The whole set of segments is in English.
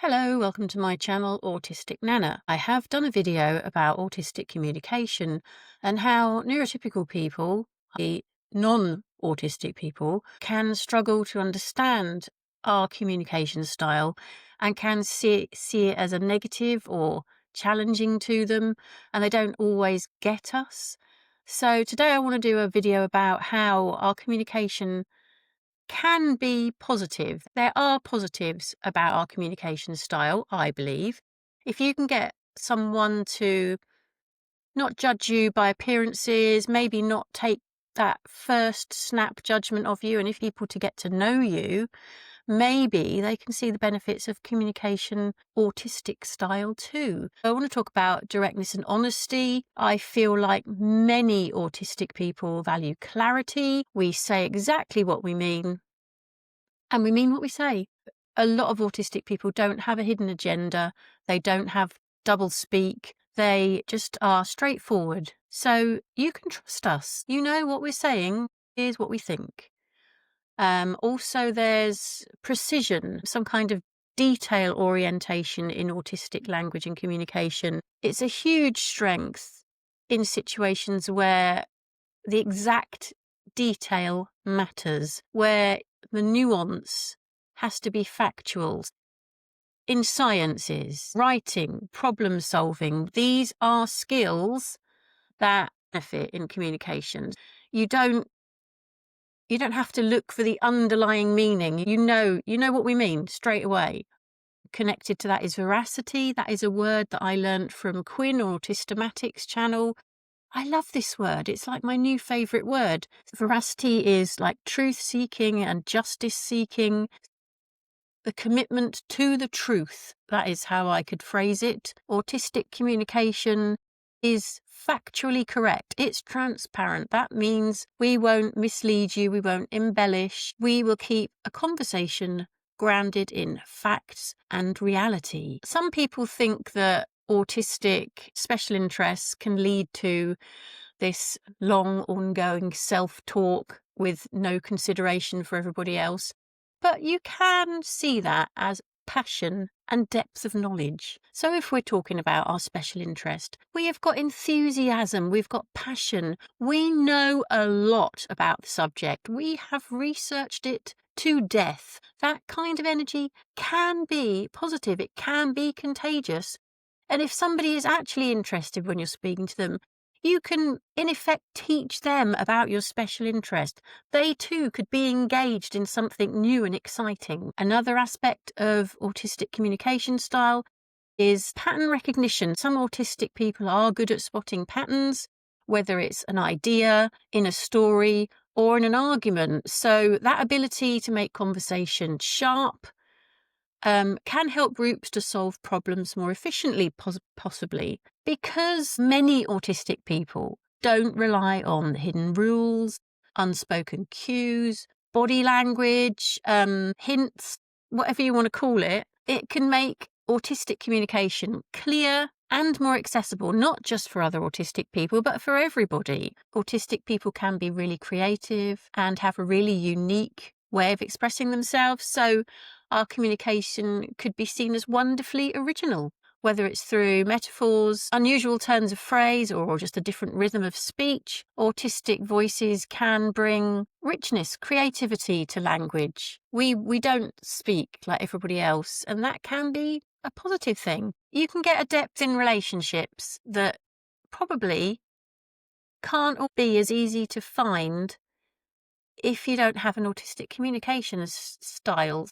Hello, welcome to my channel, Autistic Nana. I have done a video about autistic communication and how neurotypical people, i.e. non-autistic people, can struggle to understand our communication style and can see it as a negative or challenging to them, and they don't always get us. So today I want to do a video about how our communication can be positive. There are positives about our communication style, I believe. If you can get someone to not judge you by appearances, maybe not take that first snap judgment of you, and if people to get to know you, maybe they can see the benefits of communication autistic style too. I want to talk about directness and honesty. I feel like many autistic people value clarity. We say exactly what we mean, and we mean what we say. A lot of autistic people don't have a hidden agenda. They don't have double speak. They just are straightforward. So you can trust us. You know what we're saying is what we think. Also, there's precision, some kind of detail orientation in autistic language and communication. It's a huge strength in situations where the exact detail matters, where the nuance has to be factual. In sciences, writing, problem solving, these are skills that benefit in communications. You don't have to look for the underlying meaning. You know what we mean straight away. Connected to that is veracity. That is a word that I learnt from Quinn or Autistomatics channel. I love this word. It's like my new favourite word. Veracity is like truth seeking and justice seeking. The commitment to the truth. That is how I could phrase it. Autistic communication is factually correct. It's transparent. That means we won't mislead you. We won't embellish. We will keep a conversation grounded in facts and reality. Some people think that autistic special interests can lead to this long, ongoing self-talk with no consideration for everybody else. But you can see that as passion and depth of knowledge. So if we're talking about our special interest, we have got enthusiasm, we've got passion, we know a lot about the subject, we have researched it to death. That kind of energy can be positive, it can be contagious. And if somebody is actually interested when you're speaking to them, you can, in effect, teach them about your special interest. They too could be engaged in something new and exciting. Another aspect of autistic communication style is pattern recognition. Some autistic people are good at spotting patterns, whether it's an idea, in a story, or in an argument. So that ability to make conversation sharp can help groups to solve problems more efficiently, possibly, because many autistic people don't rely on hidden rules, unspoken cues, body language, hints, whatever you want to call it. It can make autistic communication clear and more accessible, not just for other autistic people, but for everybody. Autistic people can be really creative and have a really unique way of expressing themselves. So our communication could be seen as wonderfully original, whether it's through metaphors, unusual turns of phrase, or just a different rhythm of speech. Autistic voices can bring richness, creativity to language. We don't speak like everybody else, and that can be a positive thing. You can get a depth in relationships that probably can't be as easy to find if you don't have an autistic communication style.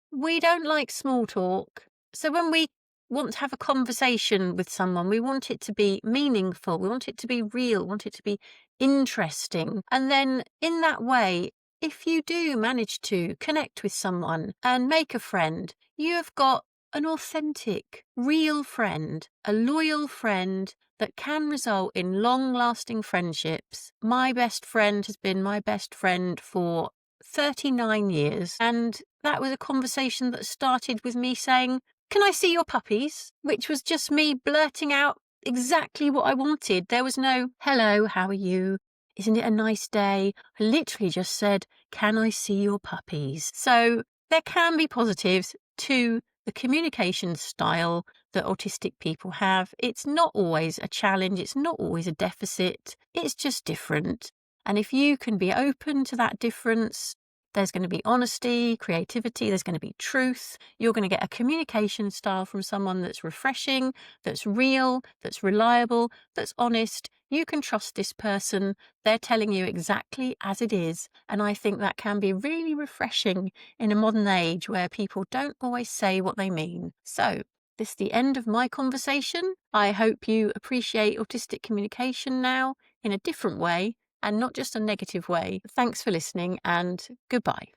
We don't like small talk. So when we want to have a conversation with someone, we want it to be meaningful. We want it to be real. We want it to be interesting. And then in that way, if you do manage to connect with someone and make a friend, you have got an authentic, real friend, a loyal friend that can result in long-lasting friendships. My best friend has been my best friend for 39 years, and that was a conversation that started with me saying, "Can I see your puppies?" Which was just me blurting out exactly what I wanted. There was no, "Hello, how are you? Isn't it a nice day?" I literally just said, "Can I see your puppies?" So there can be positives to the communication style that autistic people have, it's not always a challenge, it's not always a deficit, it's just different. And if you can be open to that difference, there's going to be honesty, creativity, there's going to be truth. You're going to get a communication style from someone that's refreshing, that's real, that's reliable, that's honest. You can trust this person. They're telling you exactly as it is. And I think that can be really refreshing in a modern age where people don't always say what they mean. So, this is the end of my conversation. I hope you appreciate autistic communication now in a different way and not just a negative way. Thanks for listening, and goodbye.